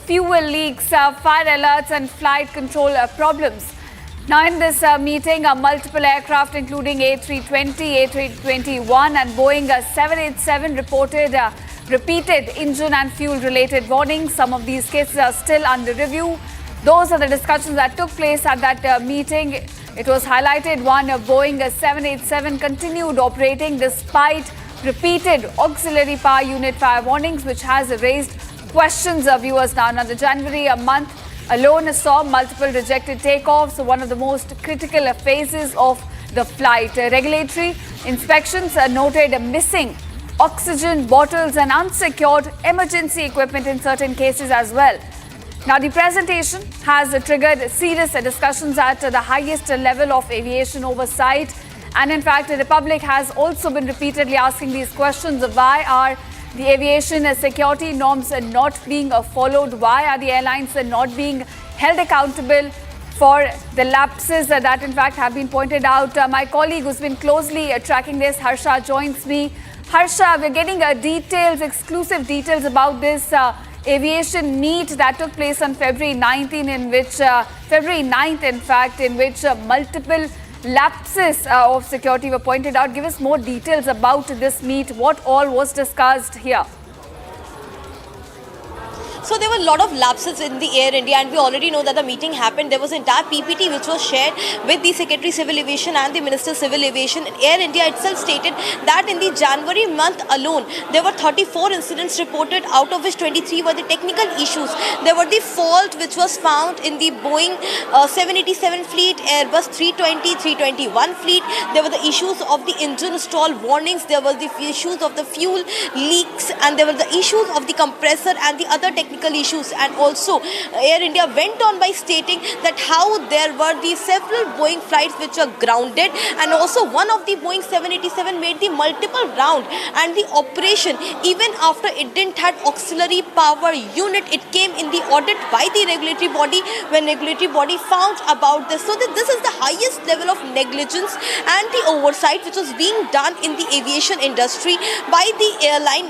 fuel leaks, fire alerts and flight control problems. Now in this meeting, multiple aircraft including A320, A321 and Boeing 787 reported repeated engine and fuel related warnings. Some of these cases are still under review. Those are the discussions that took place at that meeting. It was highlighted one Boeing 787 continued operating despite repeated auxiliary power unit fire warnings, which has raised questions of viewers now. Now, the January month alone saw multiple rejected takeoffs, one of the most critical phases of the flight. Regulatory inspections noted missing oxygen bottles and unsecured emergency equipment in certain cases as well. Now, the presentation has triggered serious discussions at the highest level of aviation oversight. And in fact, the Republic has also been repeatedly asking these questions. Why are the aviation security norms not being followed? Why are the airlines not being held accountable for the lapses that in fact have been pointed out? My colleague who's been closely tracking this, Harsha, joins me. Harsha, we're getting exclusive details about this aviation meet that took place on February 19, in which February 9th, in fact, in which multiple lapses of security were pointed out. Give us more details about this meet. What all was discussed here? So there were a lot of lapses in the Air India, and we already know that the meeting happened. There was an entire PPT which was shared with the Secretary Civil Aviation and the Minister Civil Aviation. Air India itself stated that in the January month alone, there were 34 incidents reported, out of which 23 were the technical issues. There were the fault which was found in the Boeing 787 fleet, Airbus 320, 321 fleet. There were the issues of the engine stall warnings. There were the issues of the fuel leaks, and there were the issues of the compressor and the other technical issues. And also Air India went on by stating that how there were the several Boeing flights which were grounded, and also one of the Boeing 787 made the multiple round, and the operation, even after it didn't have auxiliary power unit, it came in the audit by the regulatory body when regulatory body found about this. So that this is the highest level of negligence and the oversight which was being done in the aviation industry by the airline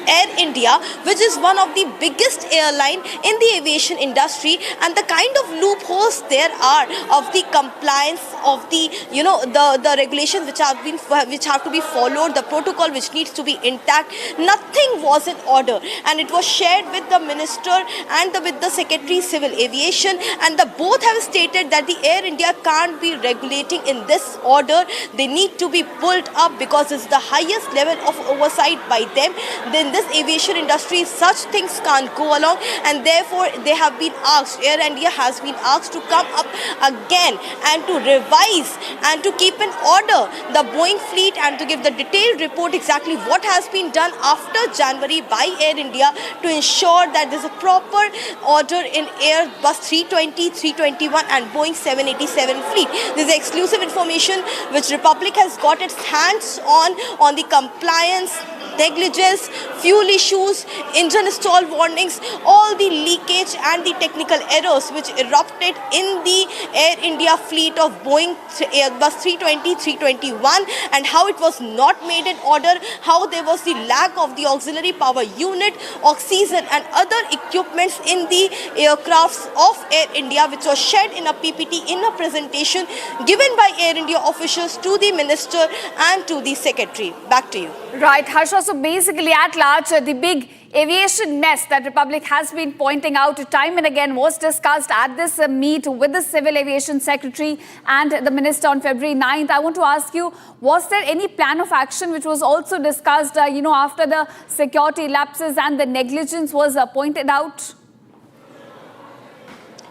Air India, which is one of the biggest airline in the aviation industry, and the kind of loopholes there are of the compliance of the the regulations which have to be followed, the protocol which needs to be intact. Nothing was in order, and it was shared with the minister and with the Secretary Civil Aviation, and the both have stated that the Air India can't be regulating in this order. They need to be pulled up because it's the highest level of oversight by them. Then this aviation industry, such things can't go along, and therefore they have been asked, Air India has been asked to come up again and to revise and to keep in order the Boeing fleet and to give the detailed report exactly what has been done after January by Air India to ensure that there's a proper order in Airbus 320, 321 and Boeing 787 fleet. This is exclusive information which Republic has got its hands on the compliance, negligence, fuel issues, engine stall warnings, all the leakage and the technical errors which erupted in the Air India fleet of Boeing Airbus 320, 321, and how it was not made in order, how there was the lack of the auxiliary power unit, oxygen and other equipments in the aircrafts of Air India, which was shared in a PPT in a presentation given by Air India officials to the minister and to the secretary. Back to you. Right, Harsha. So basically, at large, the big aviation mess that Republic has been pointing out time and again was discussed at this meet with the Civil Aviation Secretary and the Minister on February 9th. I want to ask you, was there any plan of action which was also discussed, after the security lapses and the negligence was pointed out?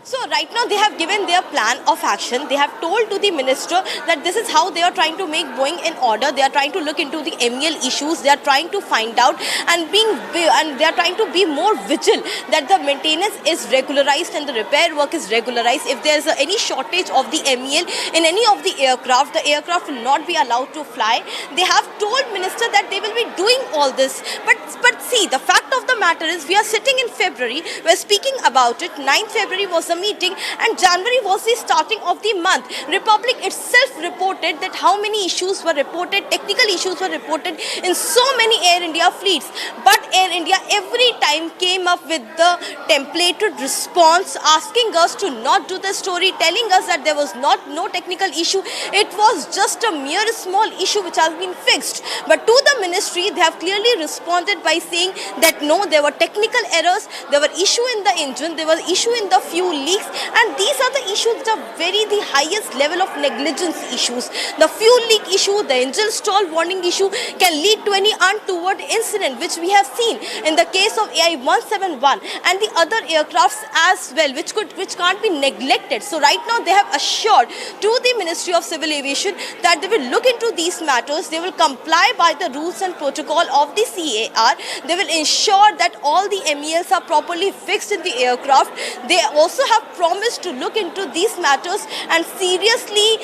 So right now they have given their plan of action. They have told to the minister that this is how they are trying to make Boeing in order. They are trying to look into the MEL issues. They are trying to find out and they are trying to be more vigilant that the maintenance is regularized and the repair work is regularized. If there is any shortage of the MEL in any of the aircraft will not be allowed to fly. They have told minister that they will be doing all this. But see, the fact of the matter is we are sitting in February. We are speaking about it. 9th February was the meeting, and January was the starting of the month. Republic itself reported that how many issues were reported, technical issues were reported in so many Air India fleets. But Air India every time came up with the templated response, asking us to not do the story, telling us that there was no technical issue. It was just a mere small issue which has been fixed. But to the ministry, they have clearly responded by saying that no, there were technical errors, there were issue in the engine, there was issue in the fuel leaks, and these are the issues which are the highest level of negligence issues. The fuel leak issue, the engine stall warning issue can lead to any untoward incident, which we have seen in the case of AI-171 and the other aircrafts as well, which can't be neglected. So right now they have assured to the Ministry of Civil Aviation that they will look into these matters, they will comply by the rules and protocol of the CAR, they will ensure that all the MELs are properly fixed in the aircraft. They also have promised to look into these matters and seriously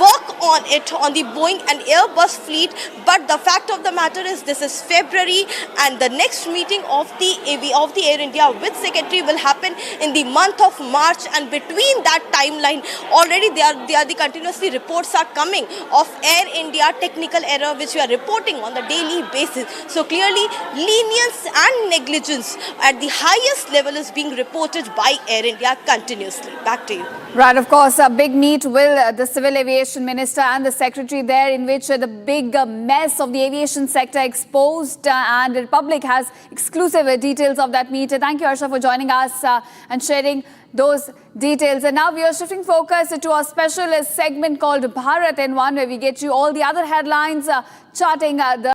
work on it on the Boeing and Airbus fleet. But the fact of the matter is, this is February, and the next meeting of the Air India with Secretary will happen in the month of March, and between that timeline already the continuously reports are coming of Air India technical error which we are reporting on the daily basis. So clearly lenience and negligence at the highest level is being reported by Air India continuously. Back to you. Right, of course, a big meet will the Civil Aviation Minister and the Secretary there, in which the big mess of the aviation sector exposed, and the Republic has exclusive details of that meet. Thank you, Harsha, for joining us and sharing those details. And now we are shifting focus to our special segment called Bharat in One, where we get you all the other headlines charting the